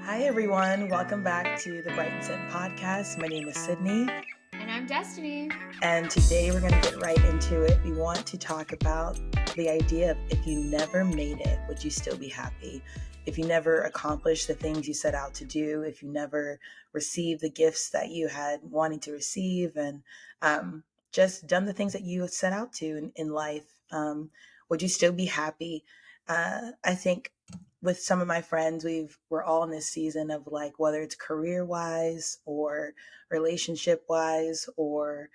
Hi, everyone. Welcome back to the Bright and Scent podcast. My name is Sydney. And I'm Destiny. And today we're going to get right into it. We want to talk about the idea of if you never made it, would you still be happy? If you never accomplished the things you set out to do, if you never received the gifts that you had wanting to receive, and just done the things that you set out to in life, would you still be happy? I think with some of my friends, we're all in this season of like, whether it's career wise or relationship wise or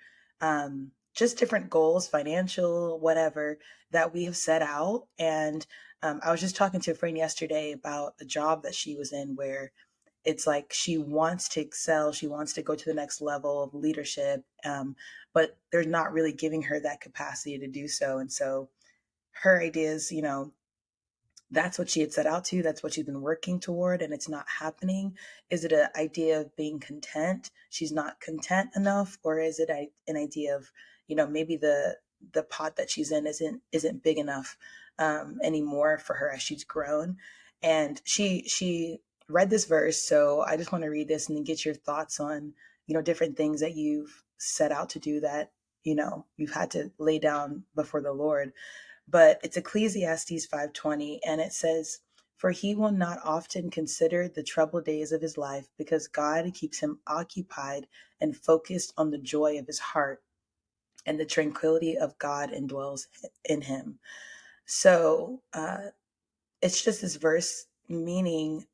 just different goals, financial, whatever, that we have set out. And I was just talking to a friend yesterday about a job that she was in where it's like she wants to excel, she wants to go to the next level of leadership, but they're not really giving her that capacity to do so. And so her idea is, that's what she had set out to. That's what she's been working toward, and it's not happening. Is it an idea of being content? She's not content enough, or is it an idea of, maybe the pot that she's in isn't big enough anymore for her as she's grown? And she read this verse, so I just want to read this and then get your thoughts on different things that you've set out to do that you've had to lay down before the Lord. But it's Ecclesiastes 5:20, and it says, "For he will not often consider the troubled days of his life, because God keeps him occupied and focused on the joy of his heart, and the tranquility of God indwells in him." So it's just this verse meaning,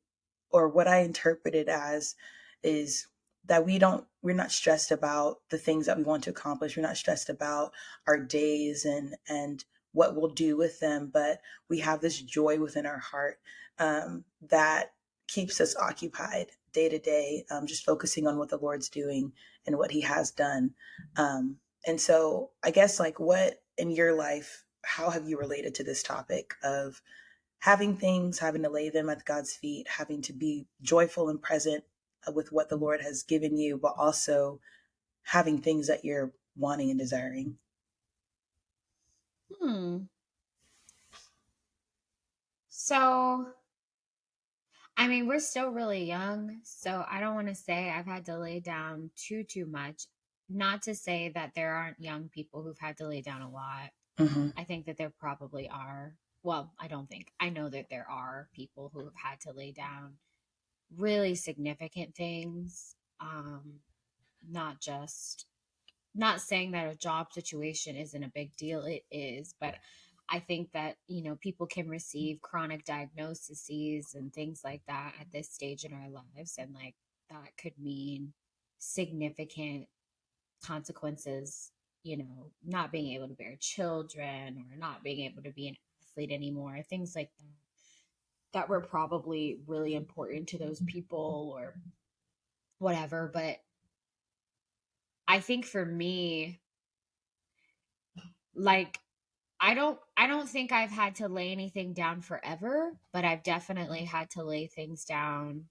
or what I interpret it as, is that we're not stressed about the things that we want to accomplish. We're not stressed about our days and what we'll do with them, but we have this joy within our heart that keeps us occupied day to day, just focusing on what the Lord's doing and what he has done. And so I guess, like, what in your life, how have you related to this topic of having things, having to lay them at God's feet, having to be joyful and present with what the Lord has given you, but also having things that you're wanting and desiring? So, I mean, we're still really young, so I don't want to say I've had to lay down too much. Not to say that there aren't young people who've had to lay down a lot. Mm-hmm. I think that there probably are. Well, I don't think. I know that there are people who have had to lay down really significant things. Not just not saying that a job situation isn't a big deal, it is, but I think that people can receive chronic diagnoses and things like that at this stage in our lives, and like that could mean significant consequences, not being able to bear children or not being able to be an athlete anymore, things like that were probably really important to those people or whatever. But I think for me, like, I don't think I've had to lay anything down forever, but I've definitely had to lay things down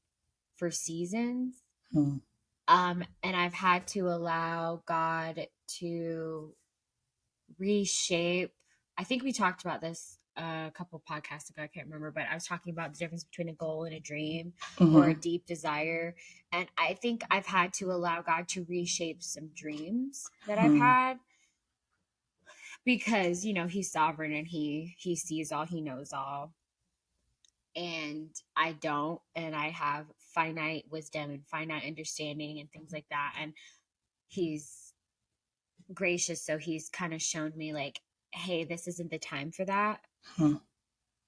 for seasons. Hmm. And I've had to allow God to reshape. I think we talked about this a couple podcasts ago. I can't remember, but I was talking about the difference between a goal and a dream, or a Mm-hmm. deep desire. And I think I've had to allow God to reshape some dreams that I've Hmm. had, because he's sovereign and he sees all, he knows all, and I don't, and I have finite wisdom and finite understanding and things like that. And he's gracious, so he's kind of shown me, like, hey, this isn't the time for that Hmm.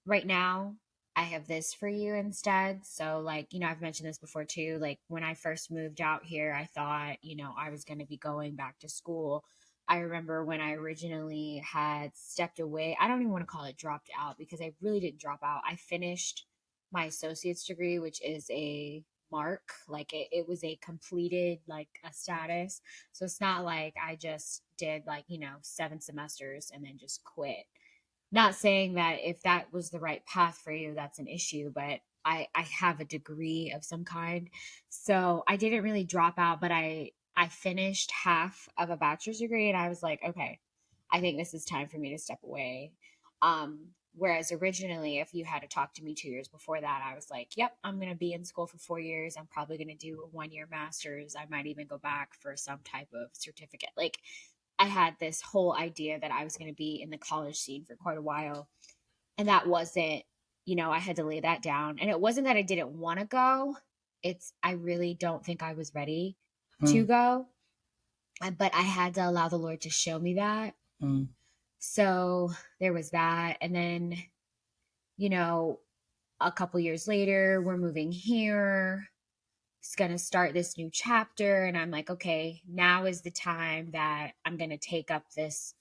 right now. I have this for you instead. So, like, I've mentioned this before too. Like, when I first moved out here, I thought, I was going to be going back to school. I remember when I originally had stepped away, I don't even want to call it dropped out, because I really didn't drop out. I finished my associate's degree, which is a mark, like it was a completed, like, a status. So it's not like I just did, like, 7 semesters and then just quit. Not saying that if that was the right path for you, that's an issue, but I have a degree of some kind. So I didn't really drop out, but I finished half of a bachelor's degree, and I was like, okay, I think this is time for me to step away. Whereas originally, if you had to talk to me 2 years before that, I was like, yep, I'm going to be in school for 4 years. I'm probably going to do a 1 year master's. I might even go back for some type of certificate. Like, I had this whole idea that I was going to be in the college scene for quite a while. And that wasn't, I had to lay that down. And it wasn't that I didn't want to go. I really don't think I was ready to go. But I had to allow the Lord to show me that. So there was that. And then, a couple years later, we're moving here. It's going to start this new chapter. And I'm like, okay, now is the time that I'm going to take up this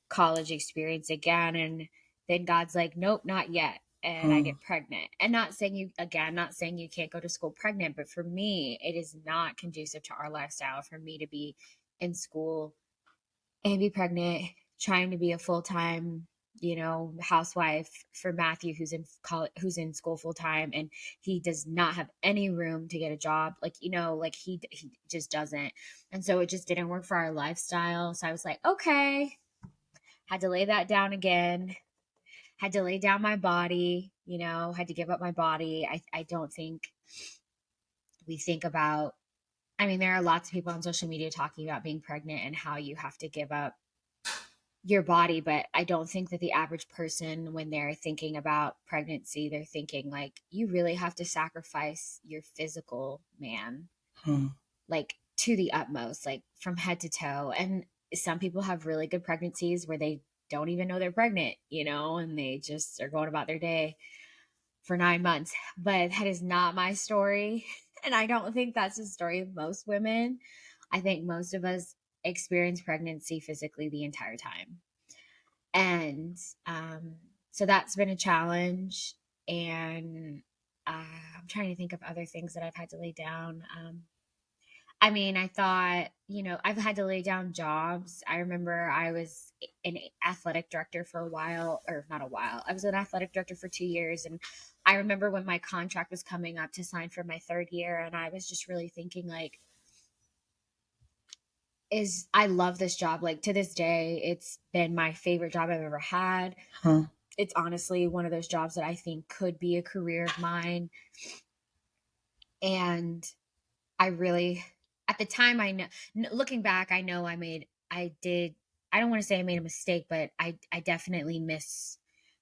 college experience again. And then God's like, nope, not yet. And I get pregnant. And not saying you can't go to school pregnant, but for me, it is not conducive to our lifestyle for me to be in school and be pregnant, trying to be a full-time, housewife for Matthew, who's in college, who's in school full-time, and he does not have any room to get a job. Like, he just doesn't. And so it just didn't work for our lifestyle. So I was like, okay, had to lay that down again, had to lay down my body, had to give up my body. I don't think we think about, there are lots of people on social media talking about being pregnant and how you have to give up your body, but I don't think that the average person, when they're thinking about pregnancy, they're thinking like, you really have to sacrifice your physical man, like to the utmost, like from head to toe. And some people have really good pregnancies where they don't even know they're pregnant, and they just are going about their day for 9 months. But that is not my story. And I don't think that's the story of most women. I think most of us experience pregnancy physically the entire time. And so that's been a challenge. And I'm trying to think of other things that I've had to lay down. I thought, I've had to lay down jobs. I remember I was an athletic director for a while, or not a while. I was an athletic director for 2 years. And I remember when my contract was coming up to sign for my third year. And I was just really thinking like, I love this job. Like to this day, it's been my favorite job I've ever had. It's honestly one of those jobs that I think could be a career of mine. And I really, at the time, I know, looking back, I know I don't want to say I made a mistake, but I definitely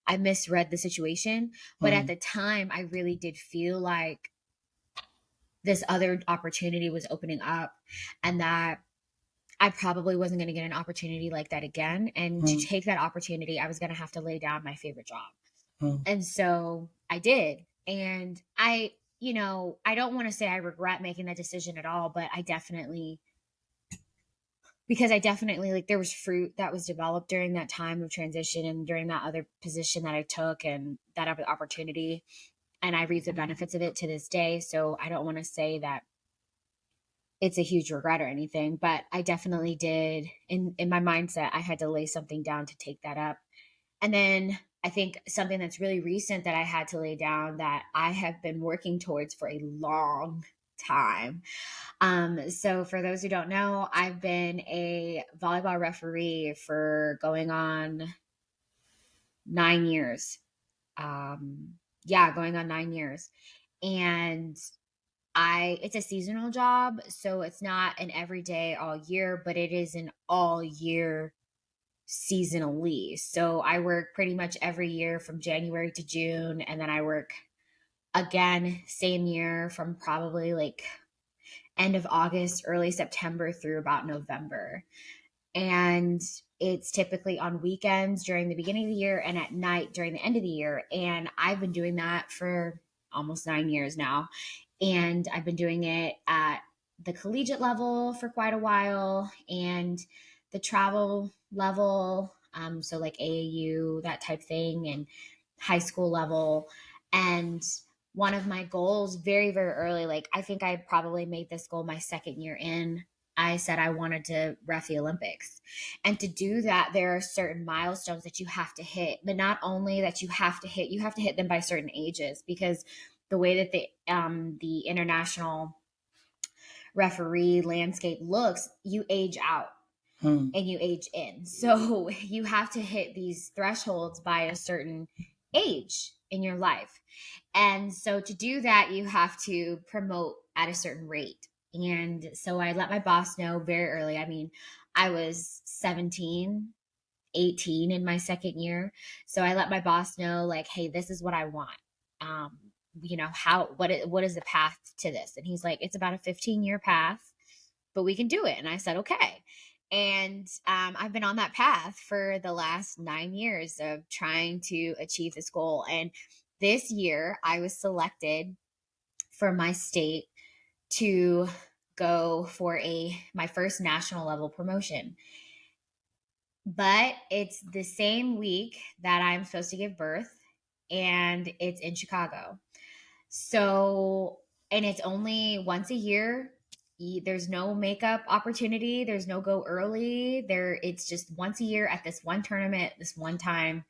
I misread the situation. But at the time, I really did feel like this other opportunity was opening up and that I probably wasn't going to get an opportunity like that again. And to take that opportunity, I was going to have to lay down my favorite job. And so I did. And I don't want to say I regret making that decision at all, but because I definitely like there was fruit that was developed during that time of transition and during that other position that I took and that other opportunity. And I reap the benefits of it to this day. So I don't want to say that it's a huge regret or anything, but I definitely did in my mindset, I had to lay something down to take that up. And then I think something that's really recent that I had to lay down that I have been working towards for a long time. So for those who don't know, I've been a volleyball referee for going on 9 years. Going on 9 years. And it's a seasonal job, so it's not an everyday all year, but it is an all year seasonally. So I work pretty much every year from January to June, and then I work again same year from probably like end of August, early September through about November. And it's typically on weekends during the beginning of the year and at night during the end of the year. And I've been doing that for almost 9 years now. And I've been doing it at the collegiate level for quite a while and the travel level. So like AAU, that type thing, and high school level. And one of my goals very, very early, like I think I probably made this goal my second year in. I said I wanted to ref the Olympics. And to do that, there are certain milestones that you have to hit, but not only that you have to hit them by certain ages, because the way that the international referee landscape looks, you age out and you age in. So you have to hit these thresholds by a certain age in your life. And so to do that, you have to promote at a certain rate. And so I let my boss know very early. I mean, I was 17, 18 in my second year. So I let my boss know, like, hey, this is what I want. Um, what is the path to this? And he's like, it's about a 15-year path, but we can do it. And I said, okay. And I've been on that path for the last 9 years of trying to achieve this goal. And this year I was selected for my state to go for my first national level promotion. But it's the same week that I'm supposed to give birth, and it's in Chicago. So, and it's only once a year. There's no makeup opportunity. There's no go early. It's just once a year at this one tournament, this one time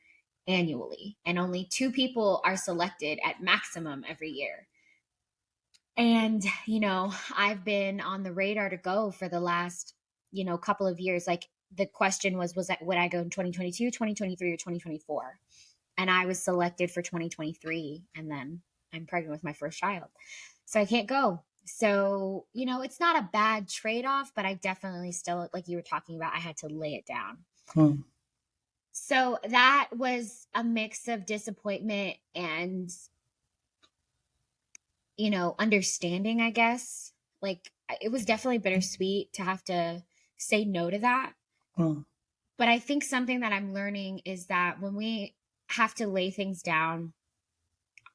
annually. And only two people are selected at maximum every year. And, I've been on the radar to go for the last, couple of years. Like the question was that would I go in 2022, 2023, or 2024? And I was selected for 2023. And then I'm pregnant with my first child. So I can't go. So, it's not a bad trade off, but I definitely still, like you were talking about, I had to lay it down. So that was a mix of disappointment and, understanding, I guess. Like it was definitely bittersweet to have to say no to that. But I think something that I'm learning is that when we have to lay things down,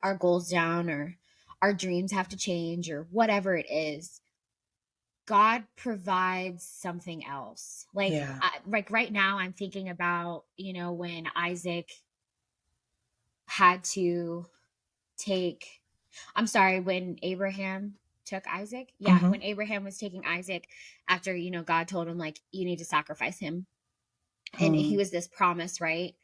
our goals down, or our dreams have to change, or whatever it is, God provides something else. Like, like right now I'm thinking about, when Isaac had to when Abraham took Isaac. Yeah. When Abraham was taking Isaac after, God told him, like, you need to sacrifice him. And he was this promise, right?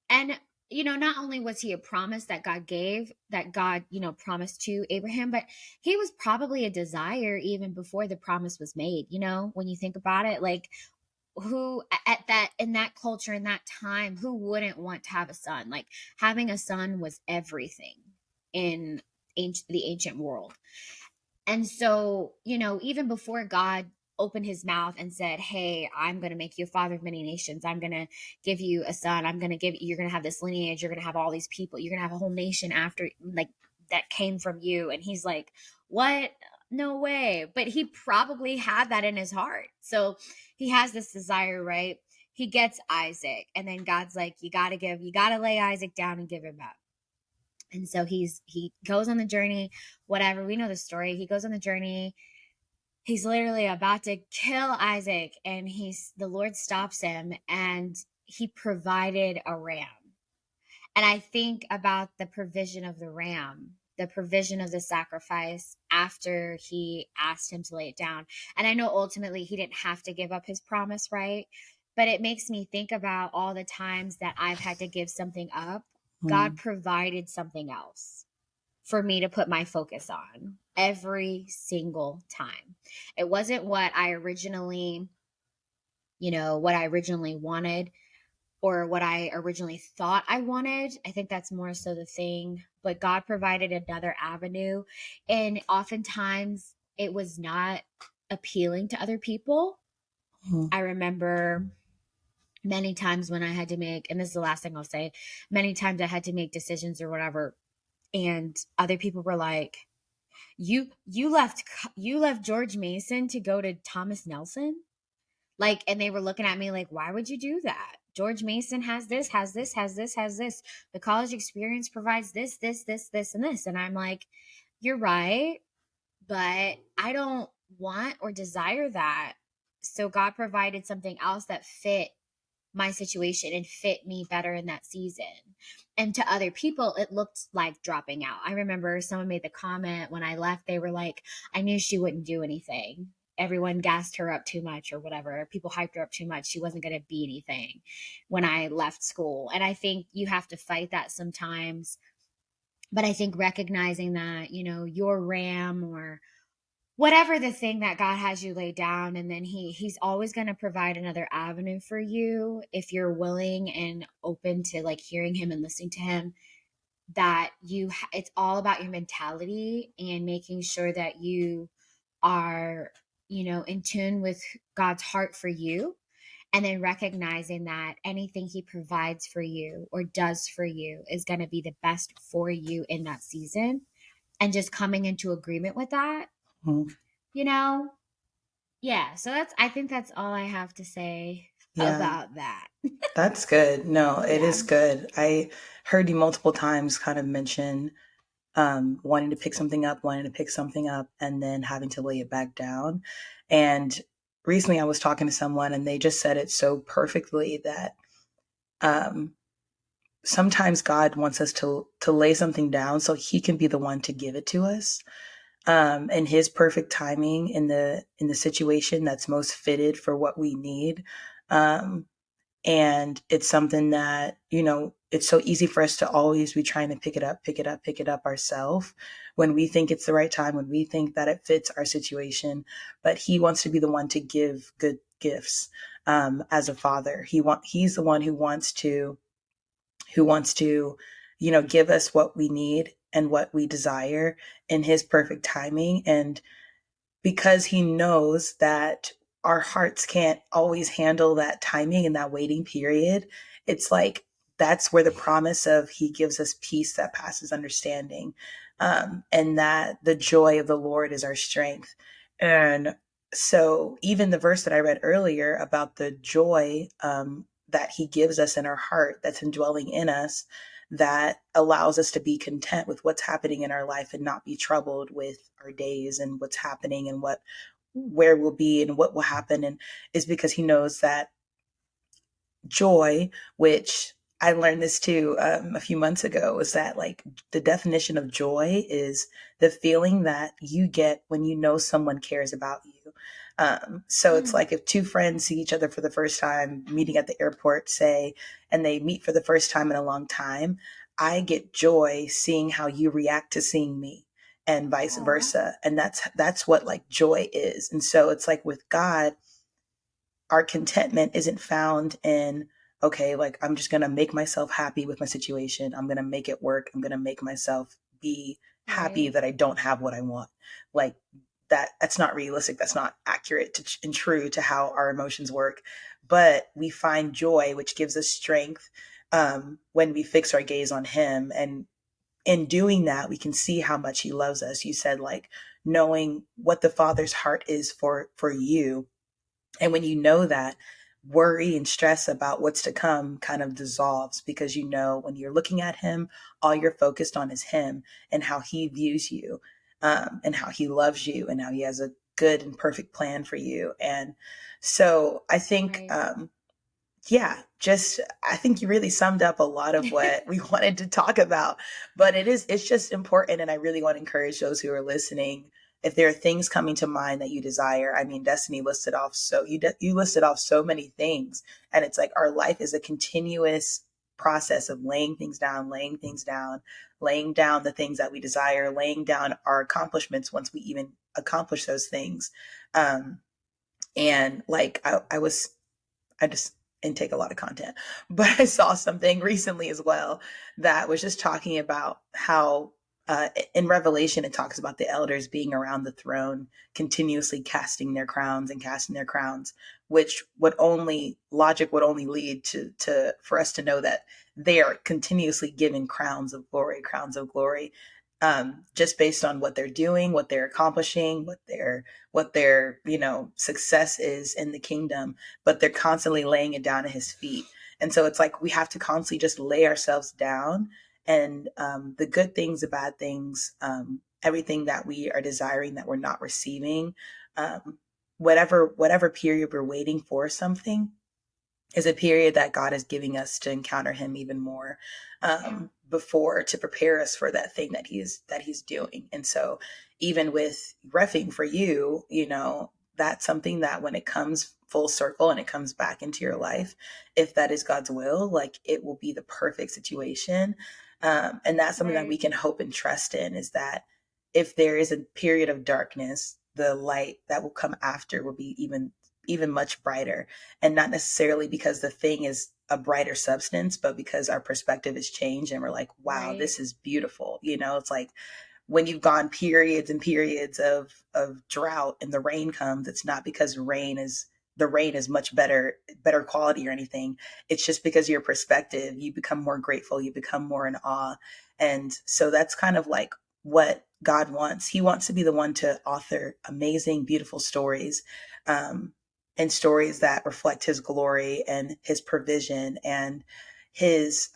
And, not only was he a promise that God gave, that God, promised to Abraham, but he was probably a desire even before the promise was made. When you think about it, like who in that culture, in that time, who wouldn't want to have a son? Like having a son was everything in the ancient world. And so, even before God opened his mouth and said, hey, I'm going to make you a father of many nations. I'm going to give you a son. You're going to have this lineage. You're going to have all these people. You're going to have a whole nation after, like, that came from you. And he's like, what? No way. But he probably had that in his heart. So he has this desire, right? He gets Isaac. And then God's like, you got to lay Isaac down and give him up. And so he goes on the journey, whatever. We know the story. He goes on the journey. He's literally about to kill Isaac, and the Lord stops him, and he provided a ram. And I think about the provision of the ram, the provision of the sacrifice after he asked him to lay it down. And I know ultimately he didn't have to give up his promise, right? But it makes me think about all the times that I've had to give something up. God provided something else for me to put my focus on every single time. It wasn't what I originally wanted, or what I originally thought I wanted. I think that's more so the thing. But God provided another avenue. And oftentimes it was not appealing to other people. I remember many times when I had to make, and this is the last thing I'll say, many times I had to make decisions or whatever. And other people were like, you left George Mason to go to Thomas Nelson? Like, and they were looking at me like, why would you do that? George Mason has this. The college experience provides this, and this. And I'm like, you're right, but I don't want or desire that. So God provided something else that fit my situation and fit me better in that season. And to other people, it looked like dropping out. I remember someone made the comment when I left, they were like, I knew she wouldn't do anything. Everyone gassed her up too much or whatever. People hyped her up too much. She wasn't going to be anything when I left school. And I think you have to fight that sometimes. But I think recognizing that, your RAM or whatever the thing that God has you lay down, and then he's always going to provide another avenue for you if you're willing and open to like hearing him and listening to him. that it's all about your mentality and making sure that you are, in tune with God's heart for you, and then recognizing that anything he provides for you or does for you is going to be the best for you in that season, and just coming into agreement with that, Mhm. you know? Yeah, so I think that's all I have to say Yeah, about that. that's good. No, it Yeah. is good. I heard you multiple times kind of mention wanting to pick something up, wanting to pick something up, and then having to lay it back down. And recently I was talking to someone and they just said it so perfectly that um, sometimes God wants us to lay something down so he can be the one to give it to us. And his perfect timing in the situation that's most fitted for what we need. Um, and it's something that, it's so easy for us to always be trying to pick it up ourselves when we think it's the right time, when we think that it fits our situation. But he wants to be the one to give good gifts. As a father, he's the one who wants to, give us what we need and what we desire in his perfect timing. And because he knows that our hearts can't always handle that timing and that waiting period, it's like that's where the promise of he gives us peace that passes understanding, and that the joy of the Lord is our strength. And so, even the verse that I read earlier about the joy that he gives us in our heart, that's indwelling in us, that allows us to be content with what's happening in our life and not be troubled with our days and what's happening and where we'll be and what will happen, and is because he knows that joy, which I learned this too a few months ago, is that like the definition of joy is the feeling that you get when you know someone cares about you. So it's Mm. like if two friends see each other for the first time, meeting at the airport, say, and they meet for the first time in a long time, I get joy seeing how you react to seeing me and vice Aw. versa. And that's what like joy is. And so it's like with God, our contentment isn't found in, okay, like I'm just going to make myself happy with my situation. I'm going to make it work. I'm going to make myself be happy Right. that I don't have what I want. Like that's not realistic. That's not accurate and true to how our emotions work. But we find joy, which gives us strength when we fix our gaze on him. And in doing that, we can see how much he loves us. You said like knowing what the Father's heart is for you, and when you know that, worry and stress about what's to come kind of dissolves, because when you're looking at him, all you're focused on is him and how he views you, and how he loves you and how he has a good and perfect plan for you. And so I think, Right. yeah, just I think you really summed up a lot of what we wanted to talk about. But it's just important, and I really want to encourage those who are listening. If there are things coming to mind that you desire, I mean, Destiny listed off you listed off so many things, and it's like our life is a continuous process of laying things down, laying down the things that we desire, laying down our accomplishments once we even accomplish those things. Um, and like I just intake a lot of content, but I saw something recently as well that was just talking about how in Revelation it talks about the elders being around the throne, continuously casting their crowns, which would only logic would only lead to for us to know that they are continuously given crowns of glory, just based on what they're doing, what they're accomplishing, what their success is in the kingdom, but they're constantly laying it down at his feet. And so it's like we have to constantly just lay ourselves down, and the good things, the bad things, everything that we are desiring that we're not receiving, whatever period we're waiting for something, is a period that God is giving us to encounter him even more, before, to prepare us for that thing that he's doing. And so even with refing for you, that's something that when it comes full circle and it comes back into your life, if that is God's will, like it will be the perfect situation. And that's something that we Right. can hope and trust in, is that if there is a period of darkness, the light that will come after will be even much brighter, and not necessarily because the thing is a brighter substance, but because our perspective has changed and we're like, wow, Right. this is beautiful. It's like when you've gone periods and periods of drought and the rain comes, it's not because the rain is much better quality or anything. It's just because your perspective, you become more grateful, you become more in awe. And so that's kind of like what God wants. He wants to be the one to author amazing, beautiful stories, um, and stories that reflect his glory and his provision and his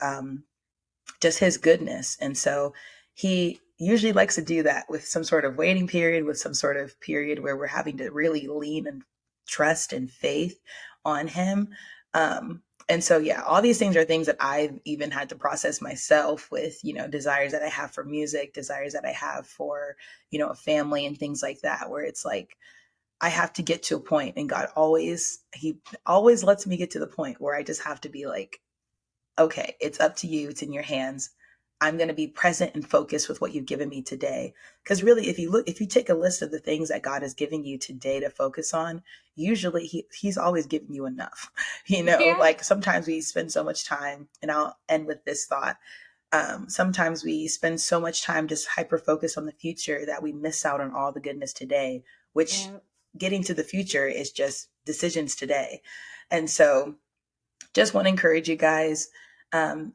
just his goodness. And so he usually likes to do that with some sort of waiting period, with some sort of period where we're having to really lean and trust and faith on him. And so, yeah, all these things are things that I've even had to process myself with, desires that I have for music, desires that I have for, a family and things like that, where it's like, I have to get to a point, and he always lets me get to the point where I just have to be like, okay, it's up to you. It's in your hands. I'm going to be present and focused with what you've given me today. Because really, if you take a list of the things that God has given you today to focus on, usually he's always giving you enough. Yeah. Like sometimes we spend so much time, and I'll end with this thought. Sometimes we spend so much time just hyper focused on the future that we miss out on all the goodness today, which Yeah. getting to the future is just decisions today. And so just want to encourage you guys,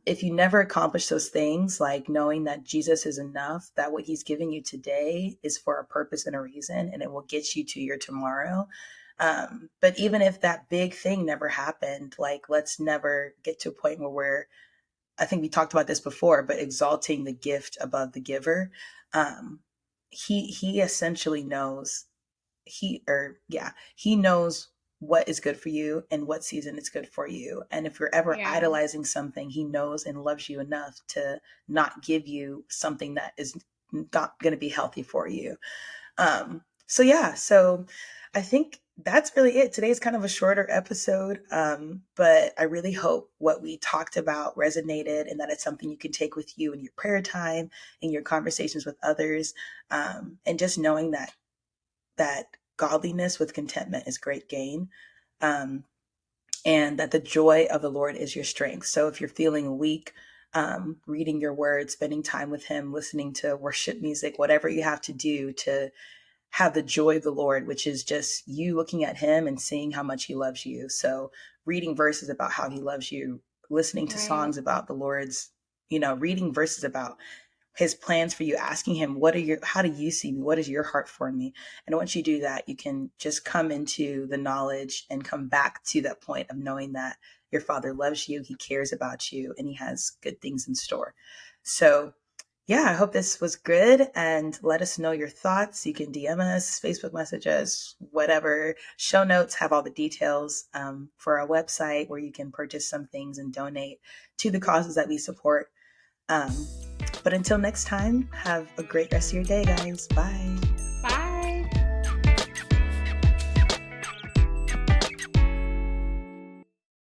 if you never accomplish those things, like knowing that Jesus is enough, that what he's giving you today is for a purpose and a reason, and it will get you to your tomorrow. But even if that big thing never happened, like let's never get to a point where I think we talked about this before, but exalting the gift above the giver. Um, he essentially knows he knows what is good for you and what season is good for you. And if you're ever Yeah. idolizing something, he knows and loves you enough to not give you something that is not going to be healthy for you. So I think that's really it. Today's kind of a shorter episode, but I really hope what we talked about resonated and that it's something you can take with you in your prayer time, in your conversations with others, and just knowing that godliness with contentment is great gain. Um, and that the joy of the Lord is your strength. So if you're feeling weak, reading your word, spending time with him, listening to worship music, whatever you have to do to have the joy of the Lord, which is just you looking at him and seeing how much he loves you. So reading verses about how he loves you, listening to Right. songs about the Lord's, reading verses about his plans for you, asking him, how do you see me? What is your heart for me? And once you do that, you can just come into the knowledge and come back to that point of knowing that your father loves you, he cares about you, and he has good things in store. So yeah, I hope this was good, and let us know your thoughts. You can DM us, Facebook message us, whatever. Show notes have all the details for our website where you can purchase some things and donate to the causes that we support. Um, but until next time, have a great rest of your day, guys. Bye.